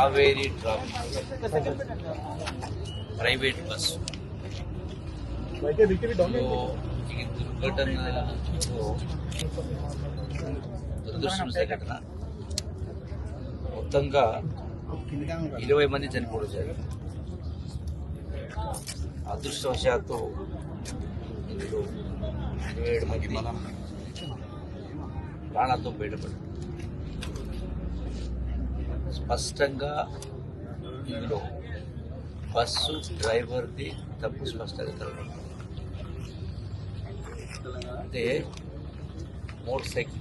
Kaveri travels private bus ఈ దురదృష్టం సంఘటన. మొత్తంగా 20 మంది చనిపోవడం జరిగింది. అదృష్టవశాత్తు ఇందులో 27 మంది ప్రాణాలతో బయటపడ్డారు. స్పష్టంగా ఇందులో బస్సు డ్రైవర్ది తప్పు స్పష్టంగా కలగదు. అంటే మోటార్ సైకిల్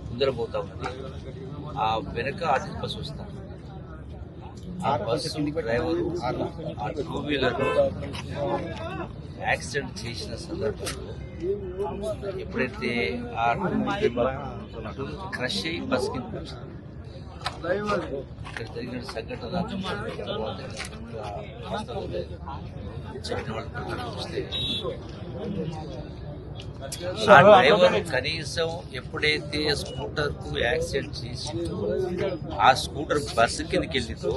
ముందర పోతా ఉన్నది, ఆ వెనక ఆర్టీసీ బస్సు వస్తా, ఆ బస్సు డ్రైవరు ఆ 2 వీలర్ యాక్సిడెంట్ చేసిన సందర్భంలో ఎప్పుడైతే ఆ 2 వీలర్ క్రష్ అయ్యి బస్ కింద ఇక్కడ జరిగిన సంఘటన చెప్పిన వాళ్ళు చూస్తే ఆ డ్రైవర్ కనీసం ఎప్పుడైతే స్కూటర్ కు యాక్సిడెంట్ చేసి ఆ స్కూటర్ బస్సు కిందకి వెళ్ళిందో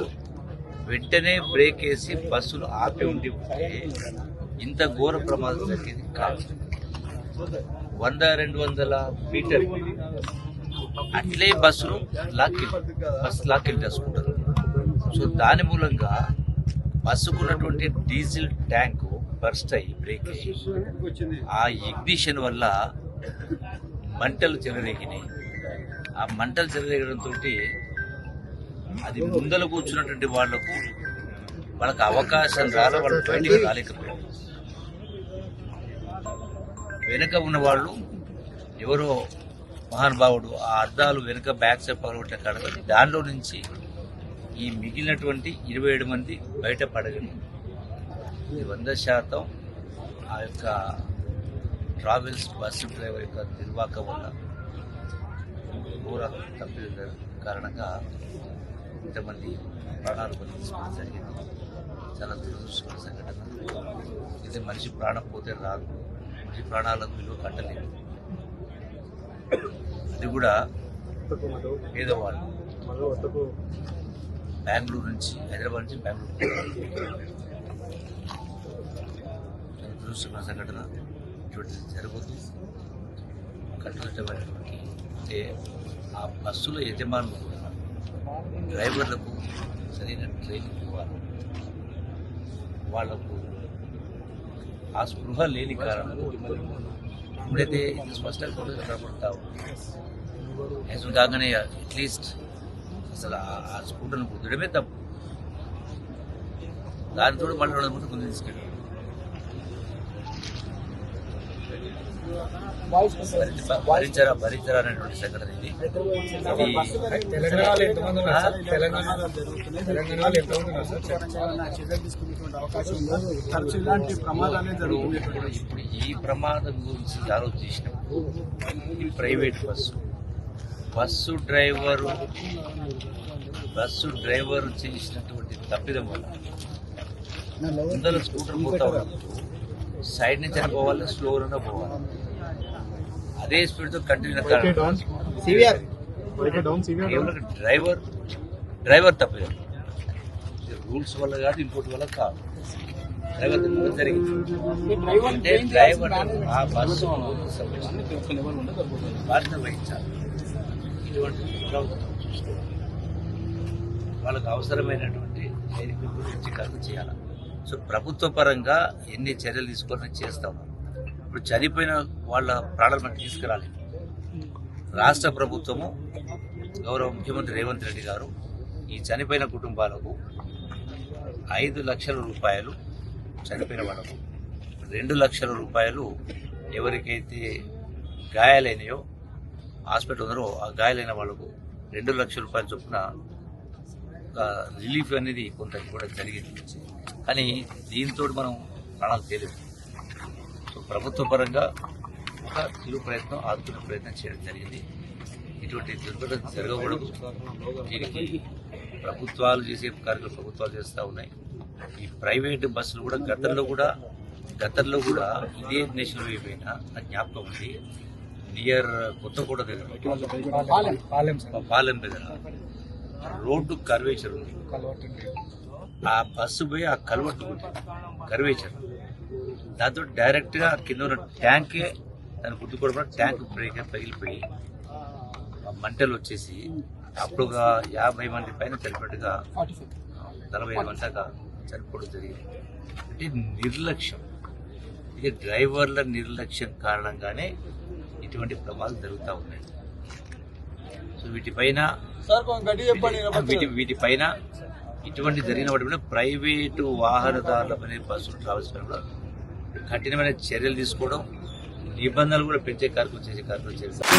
వెంటనే బ్రేక్ వేసి బస్సును ఆపి ఉండి ఉంటే ఇంత ఘోర ప్రమాదం జరిగేది కాదు. 100-200 మీటర్ అట్లే బస్సును లాక్కెళ్తారు స్కూటర్. సో దాని మూలంగా బస్సుకున్నటువంటి డీజిల్ ట్యాంకు బర్స్ట్ అయ్యి బ్రేక్ అయ్యి ఆ ఇగ్నిషన్ వల్ల మంటలు చెలరేగినాయి. ఆ మంటలు చెలరేగడంతో అది ముందర కూర్చున్నటువంటి వాళ్ళకు అవకాశం రాలే, వాళ్ళు బయటికి రాలేకపోయారు. వెనుక ఉన్న వాళ్ళు ఎవరో మహానుభావుడు ఆ అద్దాలు వెనుక బ్యాక్ సైడ్ పగలగొట్టిన కాడ దానిలో నుంచి ఈ మిగిలినటువంటి 27 మంది బయటపడగలిగింది. 100% ఆ యొక్క ట్రావెల్స్ బస్సు డ్రైవర్ యొక్క నిర్వాహకం వల్ల ఘోర తప్పిద కారణంగా ఇంతమంది ప్రాణాలు బలించడం జరిగింది. చాలా దురదృష్టకర సంఘటన. అయితే మనిషి ప్రాణం పోతే రాదు, మనిషి ప్రాణాలకు విలువ కట్టలేదు. అది కూడా పేదవాళ్ళు బెంగళూరు నుంచి, హైదరాబాద్ నుంచి బెంగళూరు దురదృష్టకర సంఘటన. ఇటువంటి జరగదు. కట్టుదిట్టమైనటువంటి అంటే ఆ బస్సుల యజమానులు డ్రైవర్లకు సరైన ట్రైనింగ్ ఇవ్వాలి. వాళ్లకు ఆ స్పృహ లేని కారణం ఇప్పుడైతే స్పష్టంగా కనబడతావు యాక్సిడెంట్ కాగానే అట్లీస్ట్ అసలు ఆ స్కూటర్ను కుదరడమే తప్పు. దానితో మళ్ళీ 2 ముందు తీసుకెళ్ళారు. భరించరా అనేటువంటి సంఘటన ఇది. ఇప్పుడు ఈ ప్రమాదం గురించి ఆలోచించినప్పుడు ఈ ప్రైవేట్ బస్సు డ్రైవరు చేసినటువంటి తప్పిదం వల్ల ముందర స్కూటర్ పోతా ఉన్నప్పుడు సైడ్ నుంచి పోవాలి, స్లోగా పోవాలి. అదే స్పీడ్తో కంటిన్యూ డ్రైవర్ తప్పిదం. రూల్స్ వల్ల కాదు, ఇంకోటి వల్ల కాదు. డ్రైవర్ తప్పిదం జరిగింది. అంటే డ్రైవర్ ఆ బస్సు బాధ్యత వహించాలి. ఇటువంటి వాళ్ళకు అవసరమైనటువంటి ఖర్చు చేయాలి. సో ప్రభుత్వ పరంగా ఎన్ని చర్యలు తీసుకొని చేస్తాం. ఇప్పుడు చనిపోయిన వాళ్ళ ప్రాణాలు మనకి తీసుకురాలి. రాష్ట్ర ప్రభుత్వము గౌరవ ముఖ్యమంత్రి రేవంత్ రెడ్డి గారు ఈ చనిపోయిన కుటుంబాలకు 5 లక్షల రూపాయలు, చనిపోయిన వాళ్ళకు 2 లక్షల రూపాయలు, ఎవరికైతే గాయాలైనయో హాస్పిటల్ ఉన్నారో ఆ గాయాలైన వాళ్ళకు 2 లక్షల రూపాయల చొప్పున రిలీఫ్ అనేది కొంత కూడా జరిగింది. కానీ దీంతో మనం ప్రాణాలు తేలేదు. సో ప్రభుత్వ పరంగా ఒక చిరు ప్రయత్నం, ఆదుకునే ప్రయత్నం చేయడం జరిగింది. ఇటువంటి దుర్ఘటన జరగకూడదు. దీనికి ప్రభుత్వాలు చేసే కార్యక్రమాలు ప్రభుత్వాలు చేస్తూ ఉన్నాయి. ఈ ప్రైవేటు బస్సులు కూడా గతంలో కూడా ఇదే నేషనల్ హైవే పైన నాకు జ్ఞాపకం ఉంది, నియర్ కొత్తగూడ దగ్గర పాలెం దగ్గర రోడ్డు కర్వేచర్ ఉంది, ఆ బస్సు పోయి ఆ కలవట్టు కర్వేచర్, దాంతో డైరెక్ట్గా కింద ఉన్న ట్యాంకే దాన్ని గుర్తుకోవడం ట్యాంక్ బ్రేక్ పగిలిపోయి మంటలు వచ్చేసి అప్పుడు ఒక 50 మంది పైన చనిపోయినట్టుగా 45 మంది దాకా చనిపోవడం జరిగింది. అంటే నిర్లక్ష్యం, ఇది డ్రైవర్ల నిర్లక్ష్యం కారణంగానే ఇటువంటి ప్రమాదాలు జరుగుతూ ఉన్నాయి. సో వీటిపైన ఇటువంటి జరిగిన వాటి ప్రైవేటు వాహనదారులపై బస్సులు ట్రావెల్స్ పైన కూడా కఠినమైన చర్యలు తీసుకోవడం, నిబంధనలు కూడా పెంచే కార్యక్రమం చేసే కార్యక్రమం చేస్తారు.